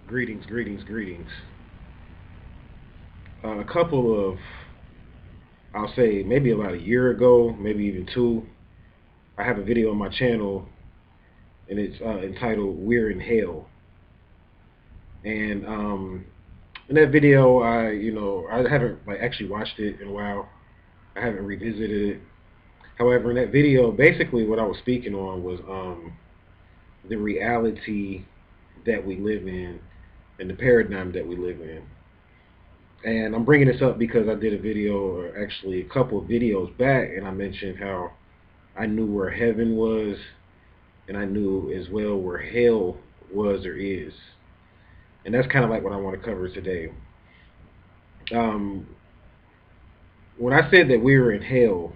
Greetings, greetings, greetings. A couple of, I'll say maybe about a year ago, maybe even two, I have a video on my channel and it's entitled We're in Hell. And in that video, I haven't actually watched it in a while. I haven't revisited it. However, in that video, basically what I was speaking on was the reality that we live in and the paradigm that we live in. And I'm bringing this up because I did a video, or actually a couple of videos back, and I mentioned how I knew where heaven was, and I knew as well where hell was or is. And that's kind of like what I want to cover today. Um, when I said that we were in hell,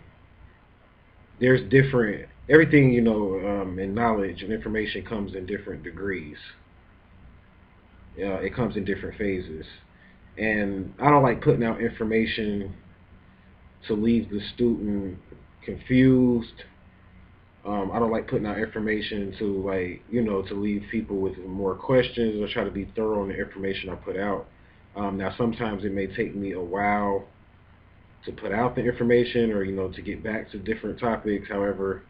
there's different, everything, in knowledge and information comes in different degrees. It comes in different phases. And I don't like putting out information to leave the student confused. I don't like putting out information to leave people with more questions, or try to be thorough in the information I put out. Now, sometimes it may take me a while to put out the information, or to get back to different topics. However,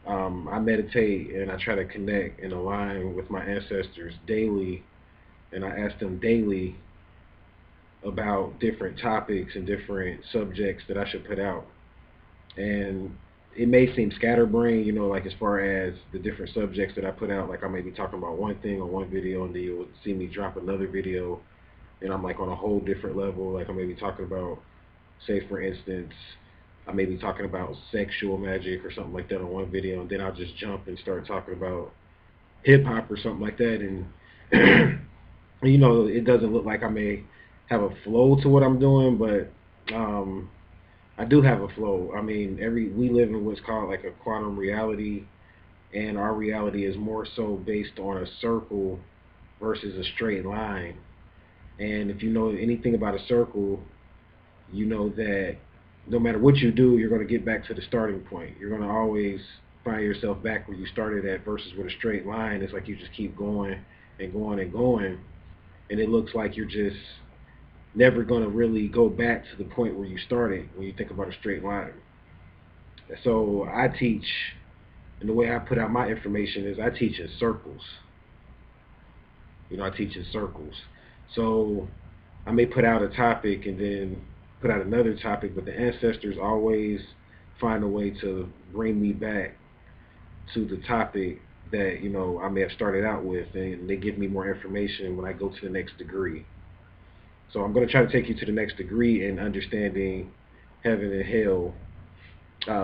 I meditate and I try to connect and align with my ancestors daily, and I ask them daily about different topics and different subjects that I should put out. And it may seem scatterbrained, like as far as the different subjects that I put out. Like I may be talking about one thing on one video, and then you'll see me drop another video, and I'm like on a whole different level. Like I may be talking about, say for instance, I may be talking about sexual magic or something like that on one video, and then I'll just jump and start talking about hip hop or something like that. And it doesn't look like I may have a flow to what I'm doing, but I do have a flow. I mean, we live in what's called like a quantum reality, and our reality is more so based on a circle versus a straight line. And if you know anything about a circle, you know that no matter what you do, you're going to get back to the starting point. You're going to always find yourself back where you started at, versus with a straight line, it's like you just keep going and going and going, and it looks like you're just never going to really go back to the point where you started when you think about a straight line. So I teach, and the way I put out my information is I teach in circles. I teach in circles. So I may put out a topic and then put out another topic, but the ancestors always find a way to bring me back to the topic that I may have started out with, and they give me more information when I go to the next degree. So I'm going to try to take you to the next degree in understanding heaven and hell,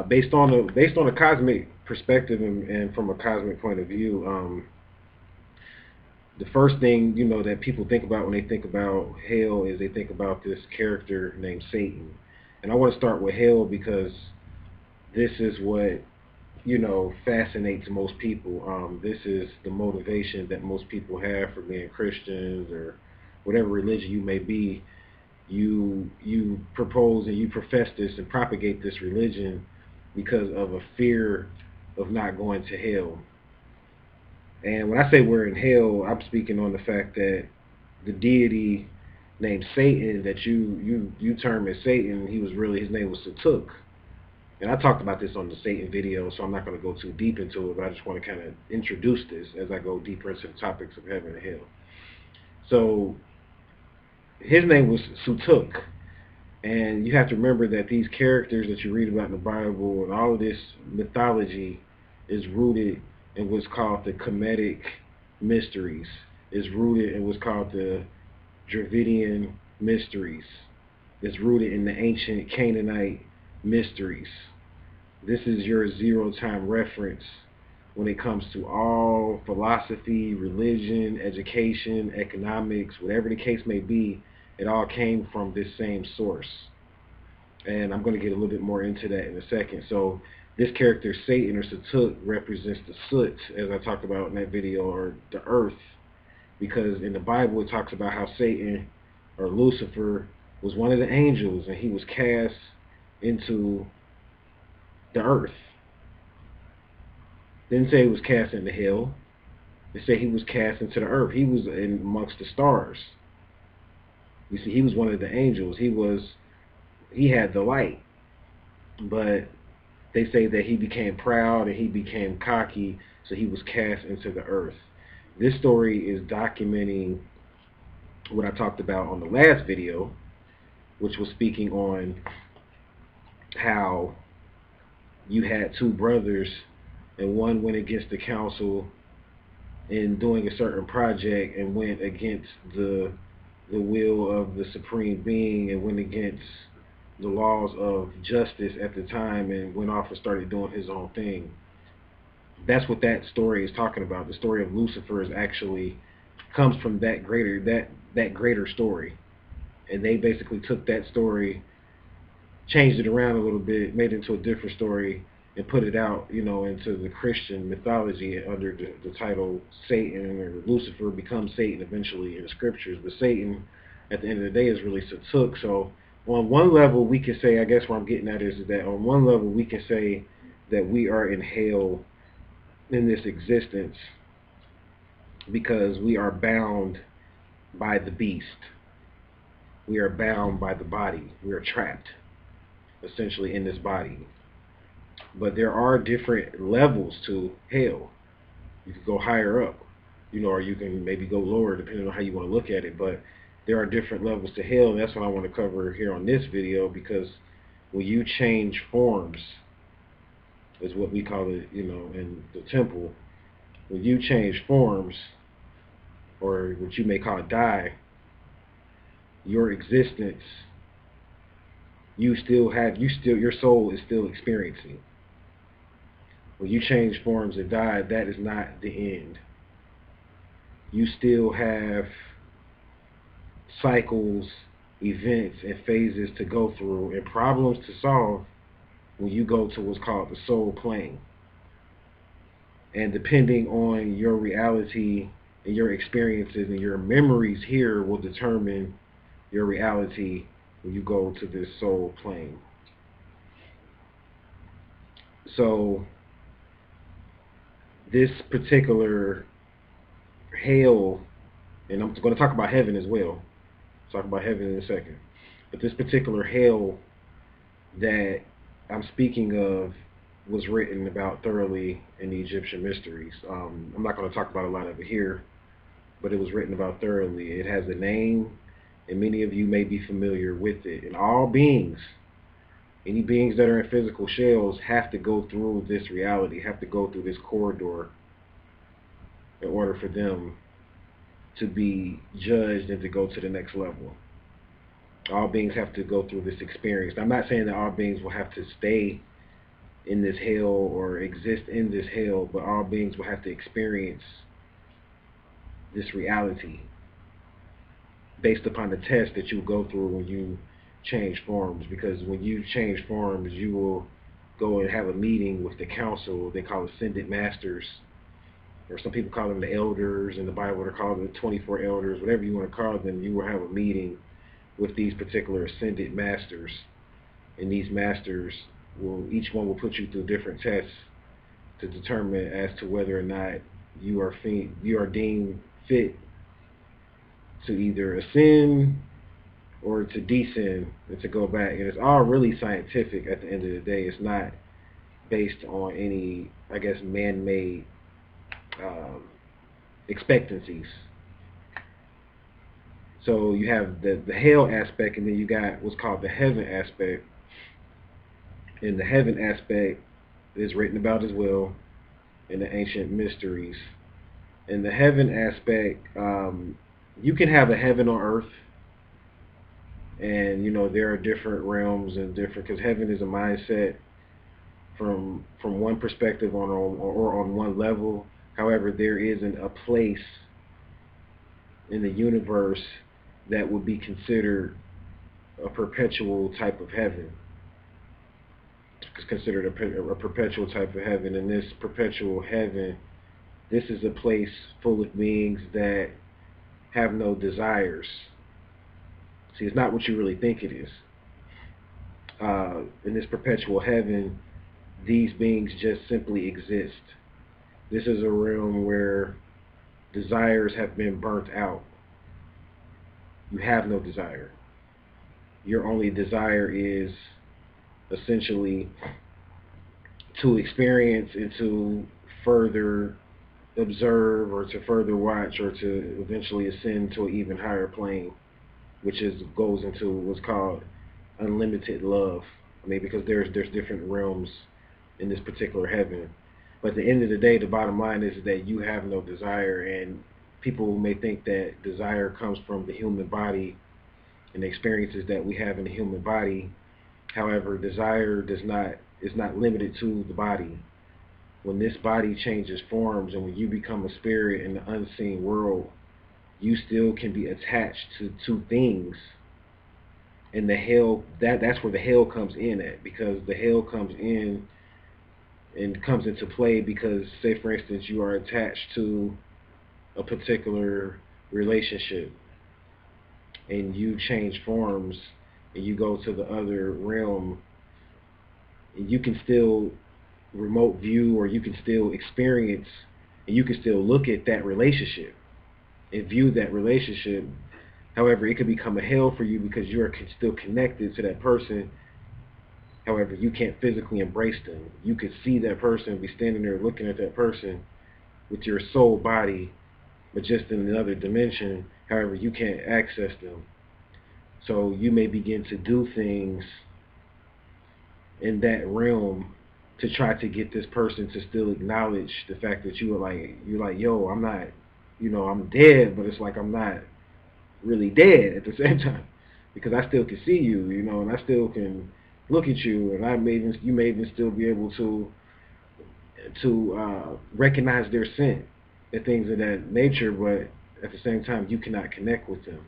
based on a cosmic perspective, and from a cosmic point of view. The first thing that people think about when they think about hell is they think about this character named Satan. And I want to start with hell because this is what fascinates most people. This is the motivation that most people have for being Christians, or whatever religion you may be. You propose and you profess this and propagate this religion because of a fear of not going to hell. And when I say we're in hell, I'm speaking on the fact that the deity named Satan, that you term as Satan, his name was Satuk. And I talked about this on the Satan video, so I'm not going to go too deep into it, but I just want to kind of introduce this as I go deeper into the topics of heaven and hell. So his name was Sutuk. And you have to remember that these characters that you read about in the Bible and all of this mythology is rooted in what's called the Kemetic mysteries, is rooted in what's called the Dravidian mysteries, is rooted in the ancient Canaanite mysteries. This is your zero-time reference when it comes to all philosophy, religion, education, economics, whatever the case may be. It all came from this same source. And I'm going to get a little bit more into that in a second. So this character, Satan or Satuk, represents the soot, as I talked about in that video, or the earth. Because in the Bible it talks about how Satan, or Lucifer, was one of the angels, and he was cast into the earth. Didn't say he was cast into hell. They say he was cast into the earth. He was in amongst the stars. You see, he was one of the angels. He had the light, but they say that he became proud and he became cocky, so he was cast into the earth. This story is documenting what I talked about on the last video, which was speaking on how you had two brothers and one went against the council in doing a certain project and went against the will of the supreme being and went against the laws of justice at the time and went off and started doing his own thing. That's what that story is talking about. The story of Lucifer is actually comes from that greater story. And they basically took that story, changed it around a little bit, made it into a different story, and put it out, into the Christian mythology under the title Satan, or Lucifer becomes Satan eventually in the scriptures. But Satan, at the end of the day, is really Satuk. So on one level, we can say, I guess what I'm getting at is that on one level, we can say that we are in hell in this existence because we are bound by the beast. We are bound by the body. We are trapped, essentially, in this body. But there are different levels to hell. You can go higher up, or you can maybe go lower, depending on how you want to look at it. But there are different levels to hell, and that's what I want to cover here on this video, because when you change forms, is what we call it, in the temple, when you change forms, or what you may call die, your existence, your soul is still experiencing. When you change forms and die, that is not the end. You still have cycles, events, and phases to go through and problems to solve when you go to what's called the soul plane. And depending on your reality and your experiences and your memories here will determine your reality when you go to this soul plane. So this particular hell, and I'm going to talk about heaven as well. Talk about heaven in a second. But this particular hell that I'm speaking of was written about thoroughly in the Egyptian mysteries. I'm not going to talk about a lot of it here, but it was written about thoroughly. It has a name, and many of you may be familiar with it. And all beings, any beings that are in physical shells, have to go through this reality, have to go through this corridor in order for them to be judged and to go to the next level. All beings have to go through this experience. Now, I'm not saying that all beings will have to stay in this hell or exist in this hell, but all beings will have to experience this reality based upon the test that you go through when you change forms. Because when you change forms, you will go and have a meeting with the council. They call it ascended masters, or some people call them the elders. In the Bible, they're called the 24 elders. Whatever you want to call them, you will have a meeting with these particular ascended masters, and these masters each one will put you through different tests to determine as to whether or not you are deemed fit to either ascend or to descend and to go back. And it's all really scientific at the end of the day. It's not based on any, I guess, man-made expectancies. So you have the hell aspect, and then you got what's called the heaven aspect. And the heaven aspect is written about as well in the ancient mysteries. In the heaven aspect, you can have a heaven on earth, and there are different realms and different, because heaven is a mindset from one perspective or on one level. However, there isn't a place in the universe that would be considered a perpetual type of heaven. It's considered a perpetual type of heaven. And this perpetual heaven, this is a place full of beings that have no desires. See, it's not what you really think it is. In this perpetual heaven, these beings just simply exist. This is a realm where desires have been burnt out. You have no desire. Your only desire is essentially to experience and to further observe or to further watch or to eventually ascend to an even higher plane, which goes into what's called unlimited love. I mean, because there's different realms in this particular heaven. But at the end of the day, the bottom line is that you have no desire, and people may think that desire comes from the human body and the experiences that we have in the human body. However, desire is not limited to the body. When this body changes forms and when you become a spirit in the unseen world, you still can be attached to things. And the hell, that's where the hell comes in at, because the hell comes in and comes into play because, say for instance, you are attached to a particular relationship and you change forms and you go to the other realm, and you can still remote view, or you can still experience, and you can still look at that relationship and view that relationship. However, it could become a hell for you because you are still connected to that person. However, you can't physically embrace them. You could see that person, be standing there looking at that person with your soul body, but just in another dimension. However, you can't access them. So you may begin to do things in that realm to try to get this person to still acknowledge the fact that you're like, yo, I'm not, I'm dead, but it's like I'm not really dead at the same time, because I still can see you, and I still can look at you, and you may even still be able to recognize their scent and things of that nature, but at the same time, you cannot connect with them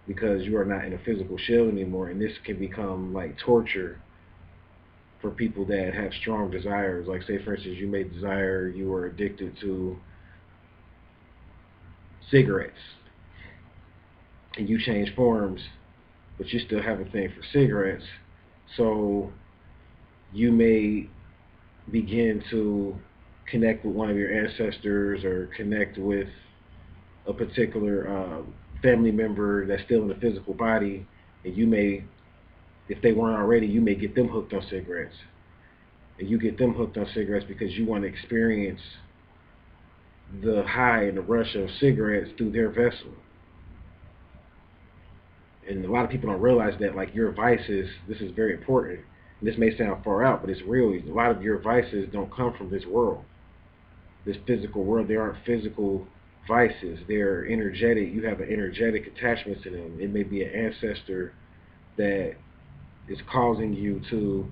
because you are not in a physical shell anymore, and this can become like torture for people that have strong desires. Like, say for instance, you were addicted to cigarettes, and you change forms, but you still have a thing for cigarettes. So you may begin to connect with one of your ancestors or connect with a particular family member that's still in the physical body, and you may, if they weren't already, you may get them hooked on cigarettes. And you get them hooked on cigarettes because you want to experience the high and the rush of cigarettes through their vessel. And a lot of people don't realize that, like, your vices, this is very important. And this may sound far out, but it's real. A lot of your vices don't come from this world, this physical world. They aren't physical vices. They're energetic. You have an energetic attachment to them. It may be an ancestor that is causing you to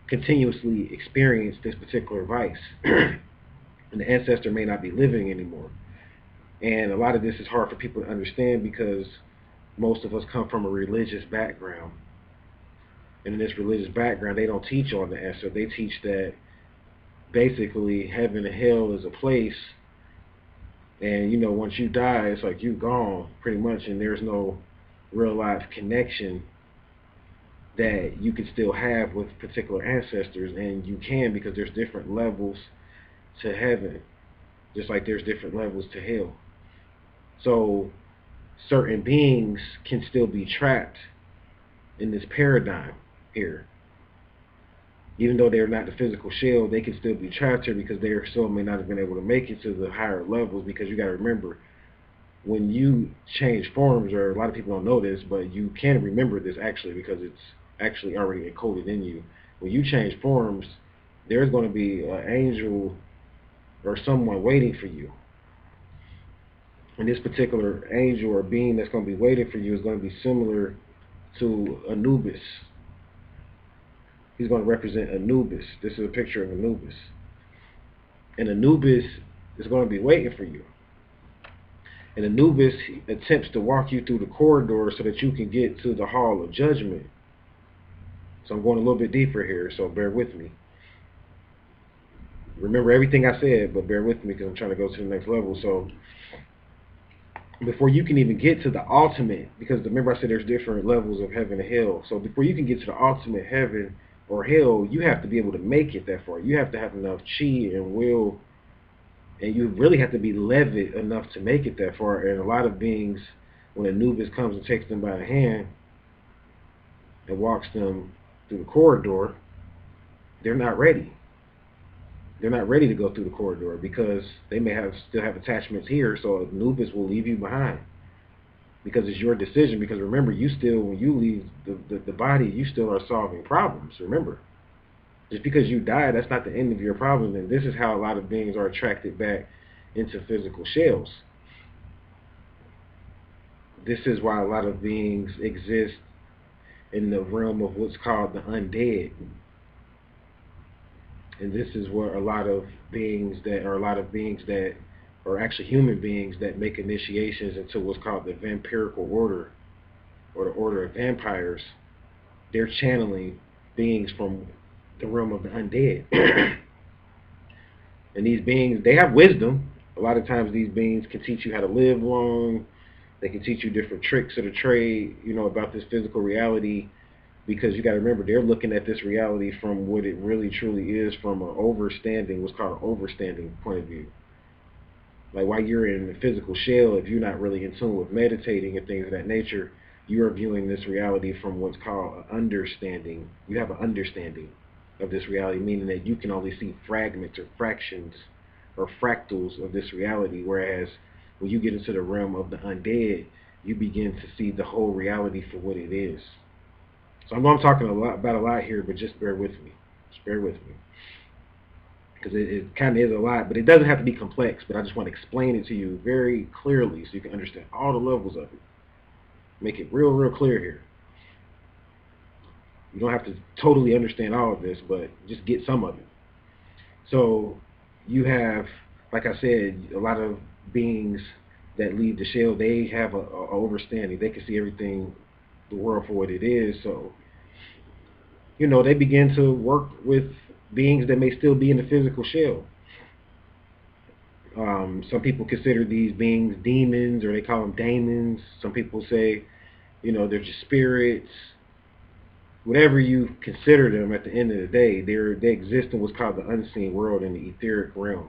continuously experience this particular vice. And the ancestor may not be living anymore. And a lot of this is hard for people to understand because most of us come from a religious background. And in this religious background, they don't teach on the ancestor. They teach that basically heaven and hell is a place, and once you die, it's like you're gone pretty much, and there's no real life connection that you can still have with particular ancestors. And you can, because there's different levels to heaven, just like there's different levels to hell. So certain beings can still be trapped in this paradigm here. Even though they're not the physical shell, they can still be trapped here because their soul may not have been able to make it to the higher levels. Because you got to remember, when you change forms, or a lot of people don't know this, but you can remember this actually because it's actually already encoded in you. When you change forms, there's going to be an angel or someone waiting for you. And this particular angel or being that's going to be waiting for you is going to be similar to Anubis. He's going to represent Anubis. This is a picture of Anubis. And Anubis is going to be waiting for you. And Anubis attempts to walk you through the corridor so that you can get to the hall of judgment. So I'm going a little bit deeper here, so bear with me. Remember everything I said, but bear with me because I'm trying to go to the next level. So before you can even get to the ultimate, because remember I said there's different levels of heaven and hell. So before you can get to the ultimate heaven or hell, you have to be able to make it that far. You have to have enough chi and will And you really have to be levied enough to make it that far. And a lot of beings, when Anubis comes and takes them by the hand and walks them through the corridor, they're not ready. They're not ready to go through the corridor because they may still have attachments here. So Anubis will leave you behind because it's your decision. Because remember, you still, when you leave the body, you still are solving problems. Remember, just because you die, that's not the end of your problem. And this is how a lot of beings are attracted back into physical shells. This is why a lot of beings exist in the realm of what's called the undead. And this is where a lot of beings that are actually human beings that make initiations into what's called the vampirical order, or the order of vampires. They're channeling beings from the realm of the undead. And these beings, they have wisdom. A lot of times these beings can teach you how to live long. They can teach you different tricks of the trade, about this physical reality, because you got to remember, they're looking at this reality from what it really truly is, from an overstanding, what's called an overstanding point of view. Like while you're in the physical shell, if you're not really in tune with meditating and things of that nature, you are viewing this reality from what's called an understanding. You have an understanding of this reality, meaning that you can only see fragments or fractions or fractals of this reality, whereas when you get into the realm of the undead, you begin to see the whole reality for what it is. So I know I'm talking about a lot here, but just bear with me. Just bear with me. Because it kind of is a lot, but it doesn't have to be complex, but I just want to explain it to you very clearly so you can understand all the levels of it. Make it real, real clear here. You don't have to totally understand all of this, but just get some of it. So you have, like I said, a lot of beings that leave the shell, they have a overstanding. They can see everything, the world for what it is. So, they begin to work with beings that may still be in the physical shell. Some people consider these beings demons, or they call them daemons. Some people say, they're just spirits. Whatever you consider them, at the end of the day, they exist in what's called the unseen world, in the etheric realm.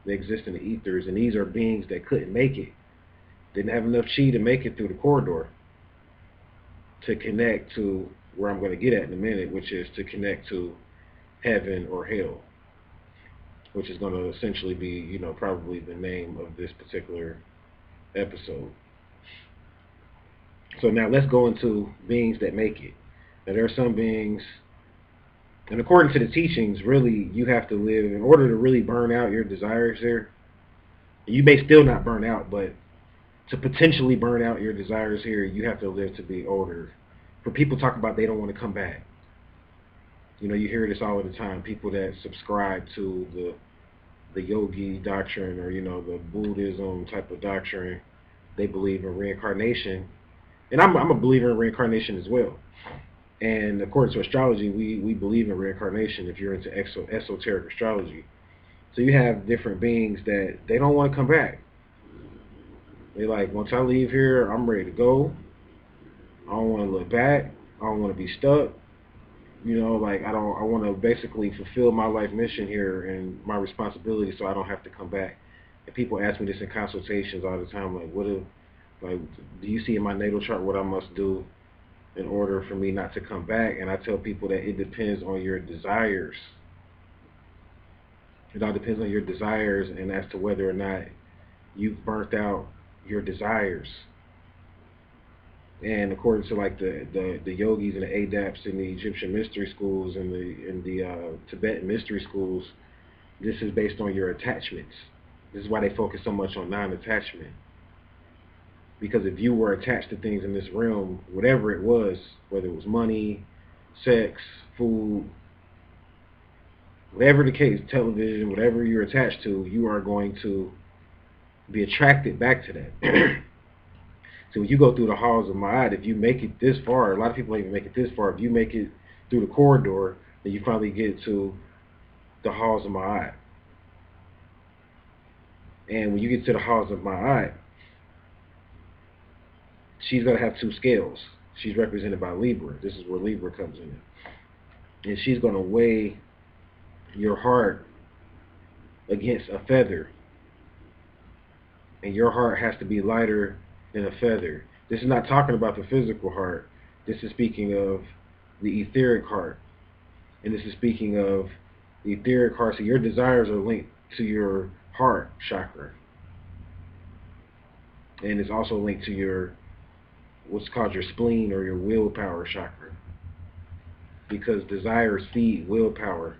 They exist in the ethers, and these are beings that couldn't make it. Didn't have enough chi to make it through the corridor to connect to where I'm going to get at in a minute, which is to connect to heaven or hell, which is going to essentially be, probably the name of this particular episode. So now let's go into beings that make it. Now there are some beings, and according to the teachings, really you have to live, in order to really burn out your desires here. You may still not burn out, but to potentially burn out your desires here, you have to live to be older. For people talk about they don't want to come back. You hear this all the time. People that subscribe to the yogi doctrine, or the Buddhism type of doctrine, they believe in reincarnation, and I'm a believer in reincarnation as well. And according to astrology, we believe in reincarnation if you're into esoteric astrology. So you have different beings that they don't want to come back. They like, once I leave here, I'm ready to go. I don't want to look back. I don't want to be stuck. I want to basically fulfill my life mission here and my responsibility, so I don't have to come back. And people ask me this in consultations all the time, do you see in my natal chart what I must do in order for me not to come back? And I tell people that it depends on your desires. It all depends on your desires, and as to whether or not you've burnt out your desires. And according to the yogis and the adepts in the Egyptian mystery schools and the Tibetan mystery schools, this is based on your attachments. This is why they focus so much on non-attachment. Because if you were attached to things in this realm, whatever it was, whether it was money, sex, food, whatever the case, television, whatever you're attached to, you are going to be attracted back to that. So when you go through the halls of Ma'at, if you make it this far, a lot of people don't even make it this far. If you make it through the corridor, then you finally get to the halls of Ma'at. And when you get to the halls of Ma'at, she's going to have two scales. She's represented by Libra. This is where Libra comes in. And she's going to weigh your heart against a feather. and your heart has to be lighter than a feather. This is not talking about the physical heart. This is speaking of the etheric heart. And this is speaking of the etheric heart. So your desires are linked to your heart chakra. And it's also linked to your, what's called your spleen or your willpower chakra. Because desires feed willpower.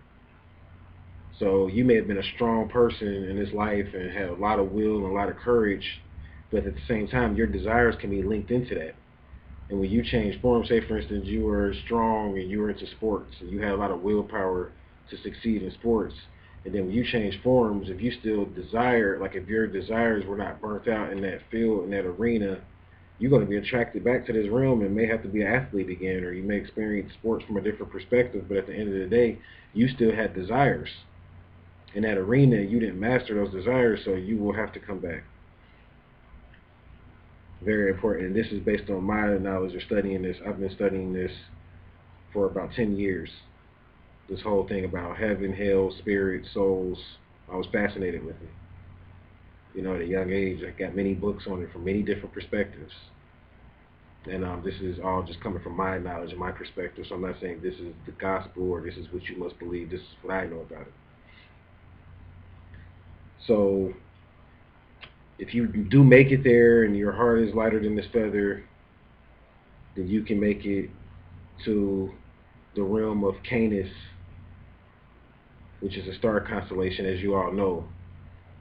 So you may have been a strong person in this life and had a lot of will and a lot of courage, but at the same time, your desires can be linked into that. And when you change form, say for instance, you were strong and you were into sports and you had a lot of willpower to succeed in sports, and then when you change forms, if you still desire, like if your desires were not burnt out in that field, in that arena, you're going to be attracted back to this realm and may have to be an athlete again, or you may experience sports from a different perspective, but at the end of the day, you still had desires. In that arena, you didn't master those desires, so you will have to come back. Very important. And this is based on my knowledge of studying this. I've been studying this for about 10 years. This whole thing about heaven, hell, spirit, souls. I was fascinated with it. You know, at a young age, I got many books on it from many different perspectives. And this is all just coming from my knowledge and my perspective. So I'm not saying this is the gospel or this is what you must believe. This is what I know about it. So if you do make it there and your heart is lighter than this feather, then you can make it to the realm of Canis, which is a star constellation, as you all know.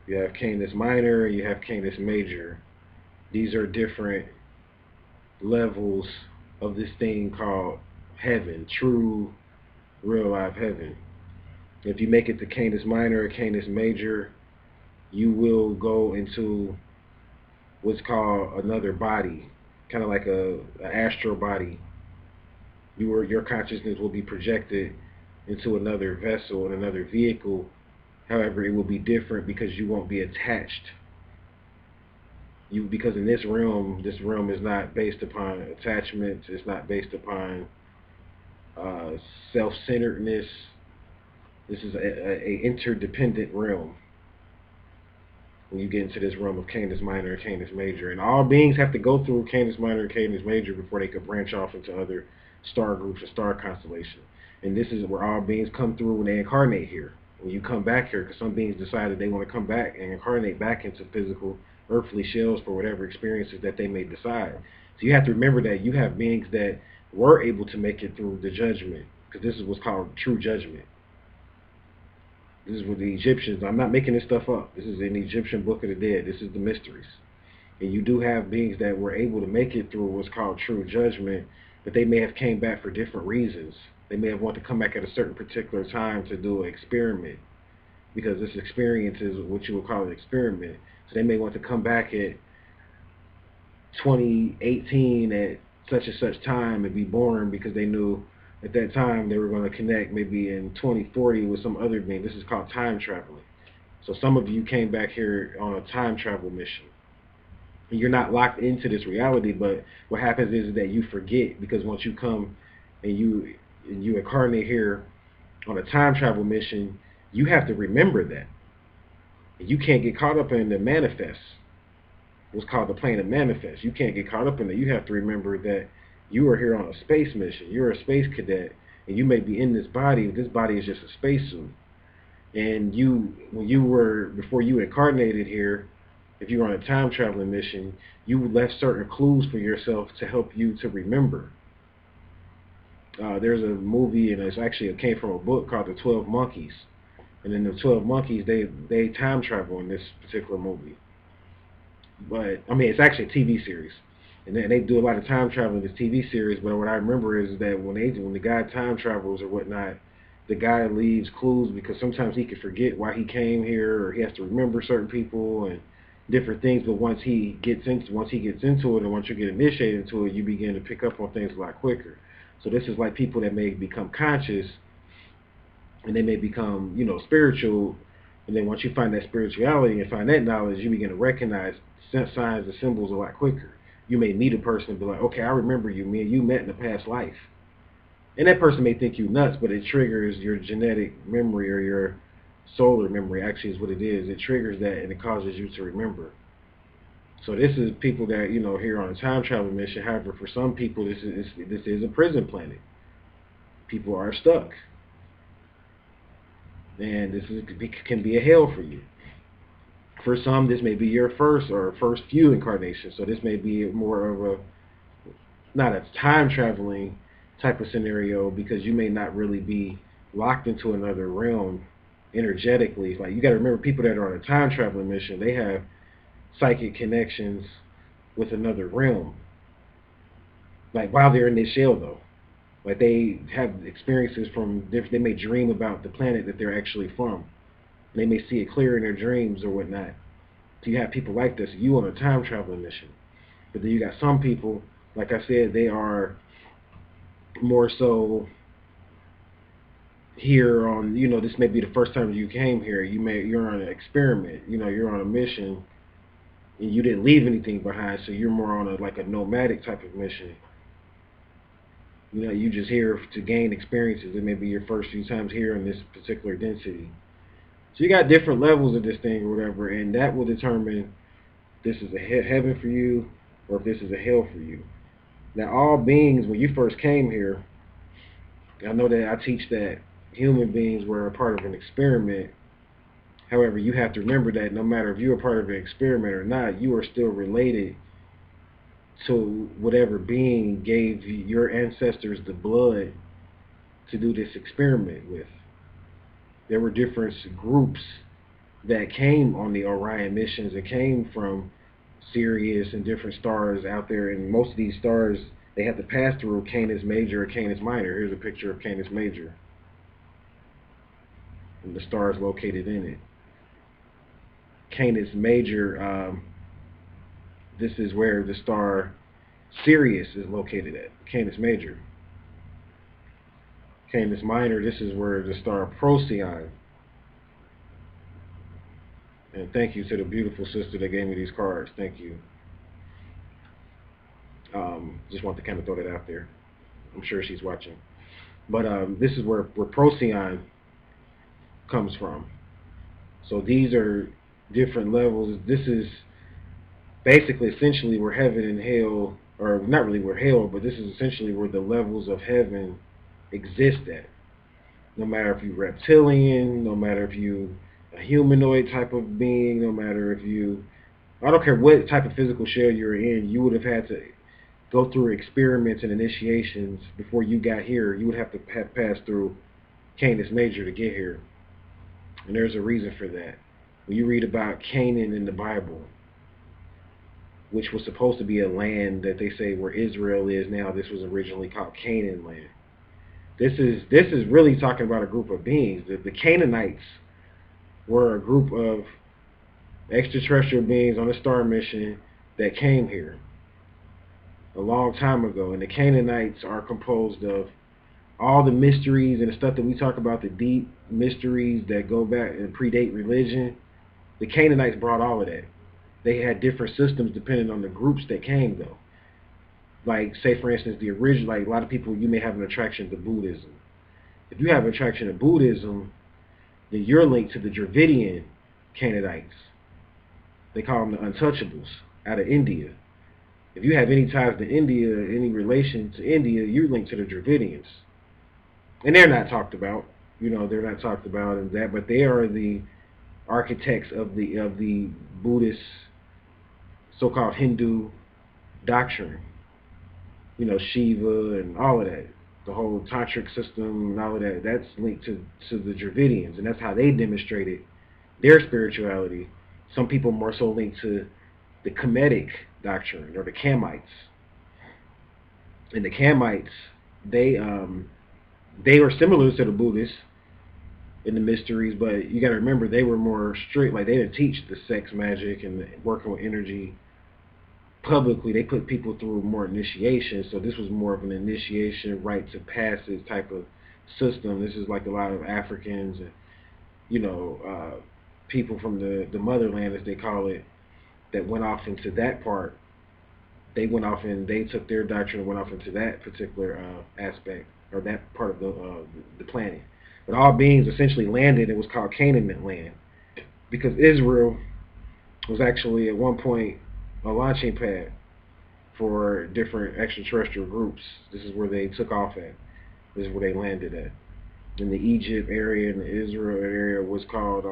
You have Canis Minor and you have Canis Major. These are different levels of this thing called heaven, true, real life heaven. If you make it to Canis Minor or Canis Major, you will go into what's called another body, kind of like an astral body. Your consciousness will be projected into another vessel and another vehicle. However, it will be different because you won't be attached. Because in this realm is not based upon attachments. It's not based upon self-centeredness. This is a interdependent realm. When you get into this realm of Canis Minor and Canis Major, and all beings have to go through Canis Minor and Canis Major before they could branch off into other star groups or star constellations. And this is where all beings come through when they incarnate here. When you come back here, because some beings decided they want to come back and incarnate back into physical earthly shells for whatever experiences that they may decide. So you have to remember that you have beings that were able to make it through the judgment, because this is what's called true judgment. This is what the Egyptians, I'm not making this stuff up. This is in the Egyptian Book of the Dead. This is the mysteries. And you do have beings that were able to make it through what's called true judgment, but they may have came back for different reasons. They may have wanted to come back at a certain particular time to do an experiment, because this experience is what you would call an experiment. So they may want to come back at 2018 at such and such time and be born, because they knew at that time they were going to connect maybe in 2040 with some other being. This is called time traveling. So some of you came back here on a time travel mission. And you're not locked into this reality, but what happens is that you forget, because once you come and you incarnate here on a time travel mission, you have to remember that. And you can't get caught up in the manifest. What's called the plane of manifest. You can't get caught up in it. You have to remember that you are here on a space mission. You're a space cadet, and you may be in this body. This body is just a spacesuit. And before you incarnated here, if you were on a time traveling mission, you left certain clues for yourself to help you to remember. There's a movie, and it came from a book called The 12 Monkeys. And in The 12 Monkeys, they time travel in this particular movie. But, I mean, it's actually a TV series. And they do a lot of time travel in this TV series, but what I remember is that when the guy time travels or whatnot, the guy leaves clues, because sometimes he can forget why he came here, or he has to remember certain people and different things. But once he gets into it, and once you get initiated into it, you begin to pick up on things a lot quicker. So this is like people that may become conscious, and they may become, spiritual, and then once you find that spirituality and find that knowledge, you begin to recognize signs and symbols a lot quicker. You may meet a person and be like, okay, I remember you. Me and you met in a past life. And that person may think you nuts, but it triggers your genetic memory, or your solar memory, actually is what it is. It triggers that, and it causes you to remember. So this is people that, here on a time travel mission. However, for some people, this is a prison planet. People are stuck, and can be a hell for you. For some, this may be your first few incarnations. So this may be more of a, not a time traveling type of scenario, because you may not really be locked into another realm energetically. Like, you got to remember, people that are on a time traveling mission, they have psychic connections with another realm. Like, while they're in this shell, though, like, they have experiences from different. They may dream about the planet that they're actually from. They may see it clear in their dreams or whatnot. So you have people like this. You on a time traveling mission, but then you got some people, like I said, they are more so here on, this may be the first time you came here. You're on an experiment. You're on a mission, and you didn't leave anything behind. So you're more on a nomadic type of mission. You just here to gain experiences. It may be your first few times here in this particular density. So you got different levels of this thing or whatever, and that will determine if this is a heaven for you or if this is a hell for you. Now, all beings, when you first came here, I know that I teach that human beings were a part of an experiment. However, you have to remember that no matter if you're a part of an experiment or not, you are still related to whatever being gave your ancestors the blood to do this experiment with. There were different groups that came on the Orion missions that came from Sirius and different stars out there, and most of these stars, they have to pass through Canis Major or Canis Minor. Here's a picture of Canis Major and the stars located in it. Canis Major, this is where the star Sirius is located at, Canis Major. Canis Minor, this is where the star Procyon. And thank you to the beautiful sister that gave me these cards. Thank you. Just want to kind of throw that out there. I'm sure she's watching. But this is where Procyon comes from. So these are different levels. This is basically, essentially, where heaven and hell, or not really where hell, but this is essentially where the levels of heaven exist at. No matter if you're reptilian, no matter if you a humanoid type of being, no matter if you, I don't care what type of physical shell you're in, you would have had to go through experiments and initiations before you got here. You would have to pass through Canis Major to get here. And there's a reason for that. When you read about Canaan in the Bible, which was supposed to be a land that they say where Israel is now, this was originally called Canaan land. This is really talking about a group of beings. The Canaanites were a group of extraterrestrial beings on a star mission that came here a long time ago. And the Canaanites are composed of all the mysteries and the stuff that we talk about, the deep mysteries that go back and predate religion. The Canaanites brought all of that. They had different systems depending on the groups that came, though. Like, say, for instance, the original, like, a lot of people, you may have an attraction to Buddhism. If you have an attraction to Buddhism, then you're linked to the Dravidian Canaanites. They call them the Untouchables, out of India. If you have any ties to India, any relation to India, you're linked to the Dravidians. And they're not talked about. They're not talked about in that, but they are the architects of the Buddhist, so-called Hindu doctrine. Shiva and all of that. The whole tantric system and all of that, that's linked to the Dravidians, and that's how they demonstrated their spirituality. Some people more so linked to the Kemetic doctrine, or the Kamites. And the Kamites, they are similar to the Buddhists in the mysteries, but you got to remember, they were more strict. Like, they didn't teach the sex magic and working with energy publicly. They put people through more initiation, so this was more of an initiation, rite to passage type of system. This is like a lot of Africans and people from the motherland, as they call it, that went off into that part. They went off and they took their doctrine and went off into that particular aspect, or that part of the planet. But all beings essentially landed. It was called Canaanite land, because Israel was actually at one point a launching pad for different extraterrestrial groups. This is where they took off at. This is where they landed at. In the Egypt area and the Israel area was called,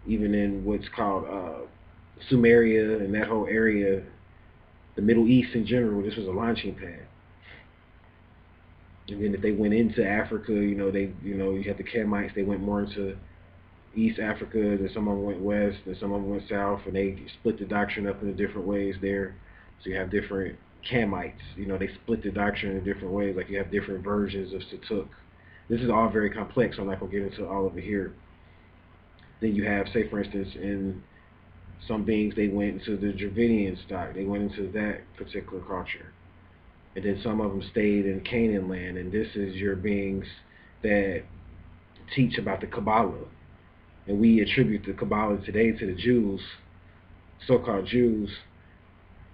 even in what's called Sumeria and that whole area, the Middle East in general, this was a launching pad. And then if they went into Africa, you had the Camites, they went more into East Africa, then some of them went west, then some of them went south, and they split the doctrine up into different ways there. So you have different Camites, they split the doctrine in different ways, like you have different versions of Satuk. This is all very complex, so I'm not going to get into all of it here. Then you have, say for instance, in some beings, they went into the Dravidian stock, they went into that particular culture. And then some of them stayed in Canaan land, and this is your beings that teach about the Kabbalah. And we attribute the Kabbalah today to the Jews, so-called Jews.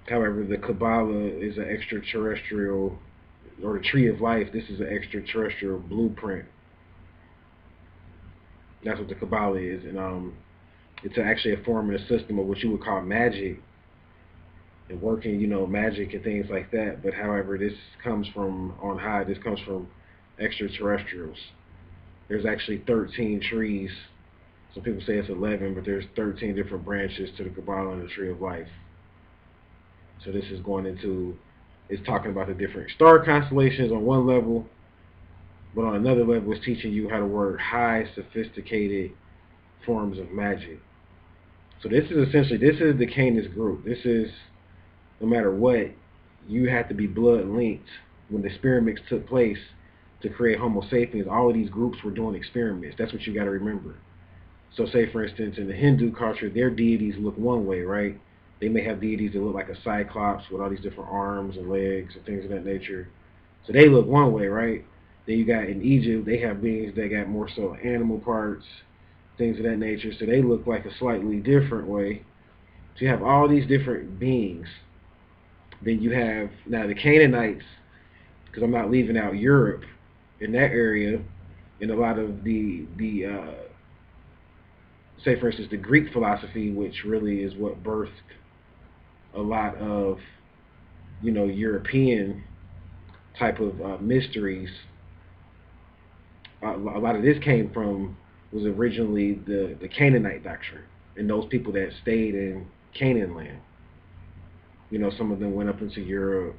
However, the Kabbalah is an extraterrestrial, or the Tree of Life, this is an extraterrestrial blueprint. That's what the Kabbalah is. And it's actually a form and a system of what you would call magic, and working, magic and things like that. But however, this comes from on high. This comes from extraterrestrials. There's actually 13 trees. Some people say it's 11, but there's 13 different branches to the Kabbalah and the Tree of Life. So this is it's talking about the different star constellations on one level, but on another level, it's teaching you how to work high, sophisticated forms of magic. So this is the Canis group. This is, no matter what, you have to be blood linked. When the experiments took place to create Homo sapiens, all of these groups were doing experiments. That's what you got to remember. So say, for instance, in the Hindu culture, their deities look one way, right? They may have deities that look like a cyclops with all these different arms and legs and things of that nature. So they look one way, right? Then you got in Egypt, they have beings that got more so animal parts, things of that nature. So they look like a slightly different way. So you have all these different beings. Then you have, now the Canaanites, because I'm not leaving out Europe, in that area, and a lot of the say for instance, the Greek philosophy, which really is what birthed a lot of, European type of mysteries. A lot of this was originally the Canaanite doctrine, and those people that stayed in Canaan land. Some of them went up into Europe.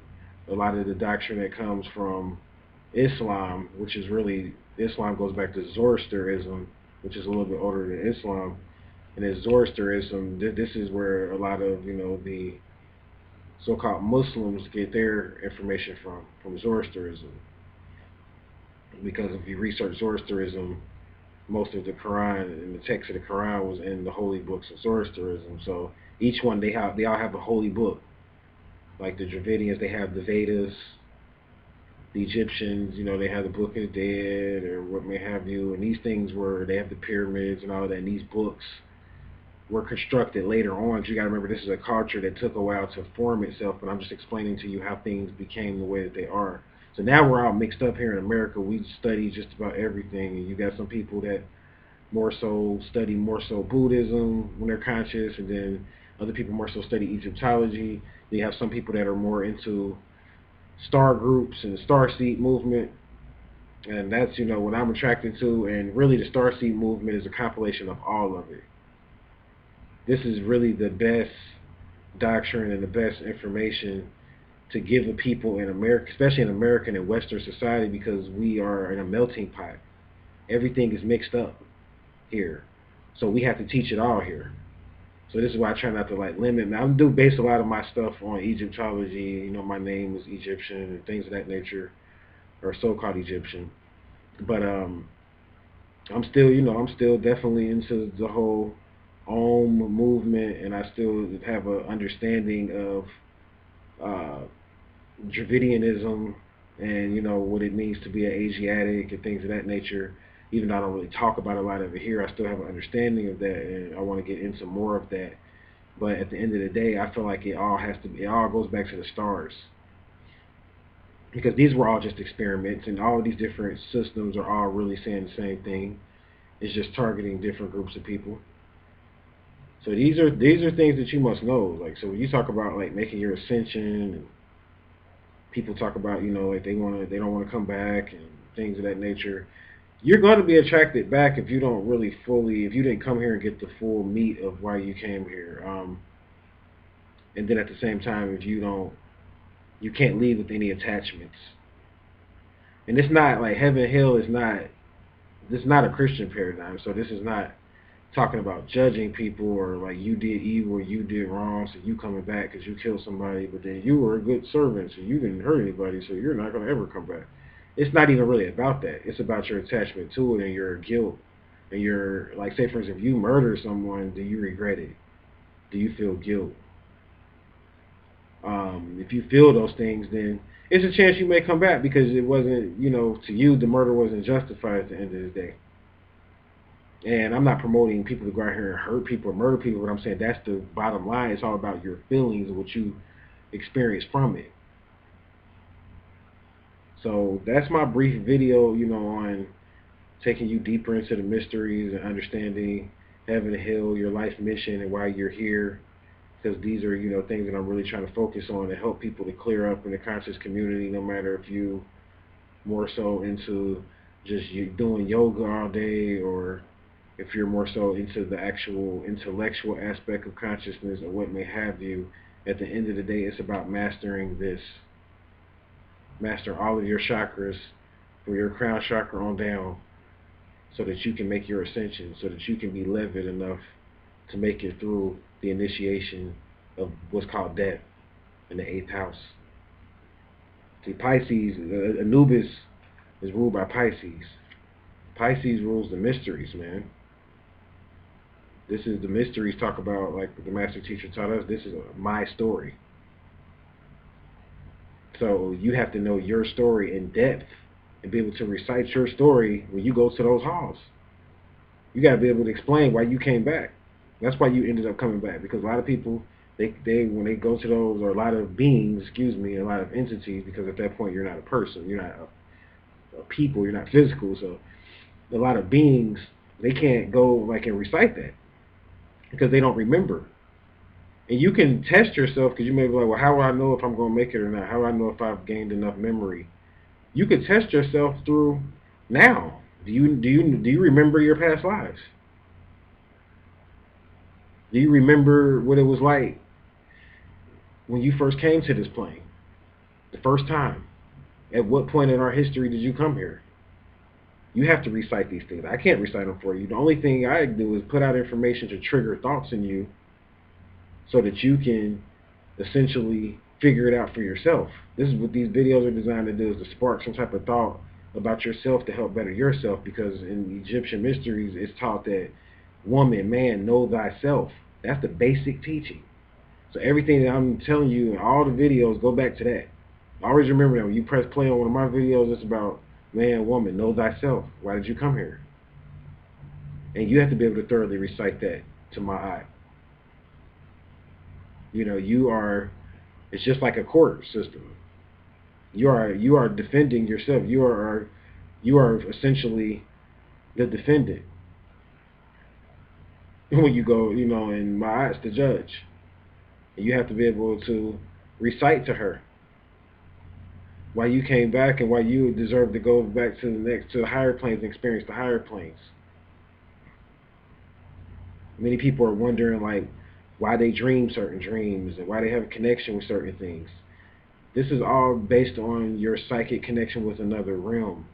A lot of the doctrine that comes from Islam, which is really, Islam goes back to Zoroastrianism, which is a little bit older than Islam. And in Zoroastrianism, this is where a lot of, the so-called Muslims get their information from Zoroastrianism. Because if you research Zoroastrianism, most of the Quran and the text of the Quran was in the holy books of Zoroastrianism. So each one, they all have a holy book. Like the Dravidians, they have the Vedas. The Egyptians, they have the Book of the Dead or what may have you. And these things they have the pyramids and all that. And these books were constructed later on. Because you got to remember, this is a culture that took a while to form itself. But I'm just explaining to you how things became the way that they are. So now we're all mixed up here in America. We study just about everything. And you got some people that study more so Buddhism when they're conscious. And then other people more so study Egyptology. Then you have some people that are more into star groups and the starseed movement, and that's what I'm attracted to. And really the starseed movement is a compilation of all of it. This is really the best doctrine and the best information to give the people in America, especially in American and Western society, because we are in a melting pot. Everything is mixed up here, so we have to teach it all here. So this is why I try not to limit. I do base a lot of my stuff on Egyptology. My name is Egyptian and things of that nature, or so-called Egyptian. But I'm still definitely into the whole Om movement, and I still have an understanding of Dravidianism and what it means to be an Asiatic and things of that nature. Even though I don't really talk about a lot of it here, I still have an understanding of that, and I want to get into more of that. But at the end of the day, I feel like it all goes back to the stars. Because these were all just experiments, and all of these different systems are all really saying the same thing. It's just targeting different groups of people. So these are things that you must know. Like, so when you talk about like making your ascension, and people talk about, like they don't want to come back and things of that nature. You're going to be attracted back if you don't really fully, if you didn't come here and get the full meat of why you came here. And then at the same time, if you can't leave with any attachments. And it's not like heaven and hell is not. This is not a Christian paradigm. So this is not talking about judging people or like you did evil or you did wrong, so you coming back because you killed somebody, but then you were a good servant, so you didn't hurt anybody, so you're not going to ever come back. It's not even really about that. It's about your attachment to it and your guilt. And your, like, say for instance, if you murder someone, do you regret it? Do you feel guilt? If you feel those things, then it's a chance you may come back because it wasn't, to you, the murder wasn't justified at the end of the day. And I'm not promoting people to go out here and hurt people or murder people, but I'm saying that's the bottom line. It's all about your feelings and what you experience from it. So that's my brief video, on taking you deeper into the mysteries and understanding heaven and hell, your life mission, and why you're here. Because these are, things that I'm really trying to focus on to help people to clear up in the conscious community, no matter if you more so into just you doing yoga all day, or if you're more so into the actual intellectual aspect of consciousness or what may have you. At the end of the day, it's about mastering this. Master all of your chakras from your crown chakra on down so that you can make your ascension, so that you can be level enough to make it through the initiation of what's called death in the 8th house. See, Pisces, Anubis is ruled by Pisces. Pisces rules the mysteries, man. This is the mysteries talk about, like the master teacher taught us, this is my story. So you have to know your story in depth and be able to recite your story when you go to those halls. You got to be able to explain why you came back. That's why you ended up coming back, because a lot of people, they when they go to those, or a lot of beings, a lot of entities, because at that point you're not a person, you're not a people, you're not physical. So a lot of beings, they can't go like and recite that because they don't remember. And you can test yourself, because you may be like, well, how will I know if I'm going to make it or not? How do I know if I've gained enough memory? You could test yourself through now. Do you remember your past lives? Do you remember what it was like when you first came to this plane? The first time? At what point in our history did you come here? You have to recite these things. I can't recite them for you. The only thing I do is put out information to trigger thoughts in you so that you can essentially figure it out for yourself. This is what these videos are designed to do, is to spark some type of thought about yourself to help better yourself, because in Egyptian mysteries it's taught that woman, man, know thyself. That's the basic teaching. So everything that I'm telling you in all the videos, go back to that. Always remember that when you press play on one of my videos, it's about man, woman, know thyself. Why did you come here? And you have to be able to thoroughly recite that to my eye. It's just like a court system. You are defending yourself. You are essentially the defendant. When you go, in my eyes, the judge. And you have to be able to recite to her why you came back and why you deserve to go back to the higher planes and experience the higher planes. Many people are wondering, like, why they dream certain dreams and why they have a connection with certain things. This is all based on your psychic connection with another realm.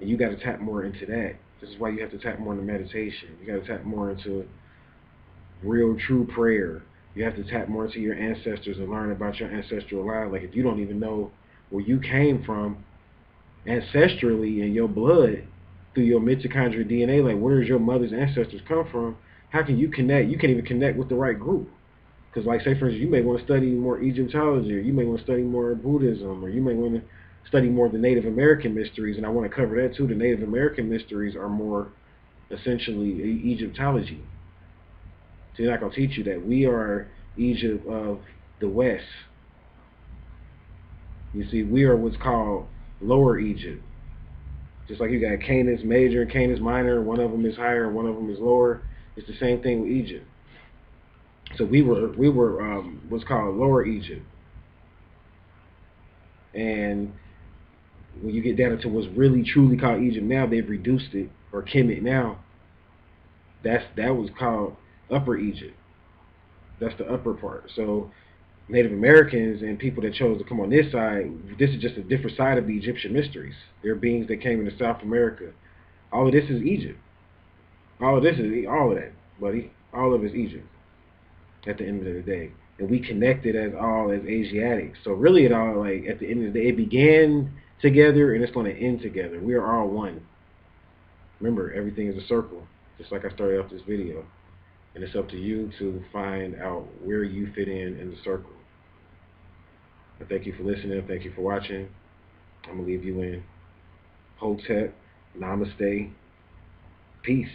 And you got to tap more into that. This is why you have to tap more into meditation. You got to tap more into real, true prayer. You have to tap more into your ancestors and learn about your ancestral line. Like, if you don't even know where you came from ancestrally in your blood through your mitochondrial DNA, like where does your mother's ancestors come from? How can you connect? You can't even connect with the right group. Because, like, say, for instance, you may want to study more Egyptology, or you may want to study more Buddhism, or you may want to study more of the Native American mysteries, and I want to cover that too. The Native American mysteries are more essentially Egyptology. So they're not going to teach you that. We are Egypt of the West. You see, we are what's called Lower Egypt. Just like you got Canis Major and Canis Minor, one of them is higher and one of them is lower. It's the same thing with Egypt. So we were what's called Lower Egypt, and when you get down into what's really truly called Egypt now, they've reduced it, or Kemet now. That was called Upper Egypt. That's the upper part. So Native Americans and people that chose to come on this side, this is just a different side of the Egyptian mysteries. There are beings that came into South America. All of this is Egypt. All of that, buddy. All of it's Egypt at the end of the day. And we connected as all as Asiatics. So really it all, like, at the end of the day, it began together and it's going to end together. We are all one. Remember, everything is a circle, just like I started off this video. And it's up to you to find out where you fit in the circle. I thank you for listening. Thank you for watching. I'm going to leave you in Hotep. Namaste. Peace.